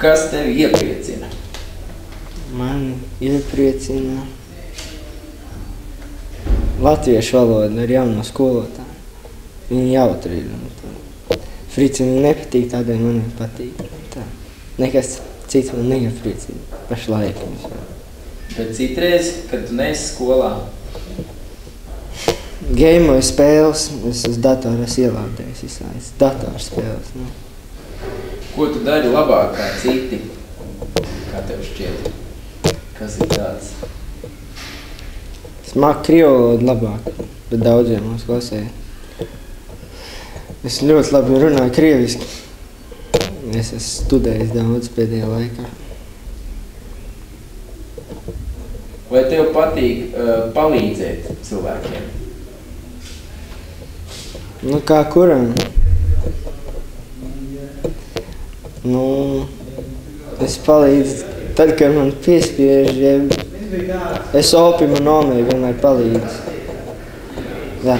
Kas tevi iepriecina? Man iepriecina latviešu valoda ar jauno skolotāju. Viņa jautri ir. Frici viņa nepatīk, tādēļ man viņa patīk. Tā. Nekas cits man neiepriecina pašlaik. Bet citreiz, kad tu neesi skolā? Gameoju spēles, es uz datoru esmu ielādējis visādas datorspēles. Nu. Ko tu dari labāk kā citi? Kā tev šķiet? Kas ir tāds? Es māku krievu valodu labāk, bet daudziem mums klasē. Es ļoti labi runāju krieviski. Es esmu studējis daudz pēdējā laikā. Vai tev patīk palīdzēt cilvēkiem? Nu, kā kuram? Nu, es palīdzu tad, kad man piespiež, ja es opimu nomēju vienmēr palīdzu. Jā.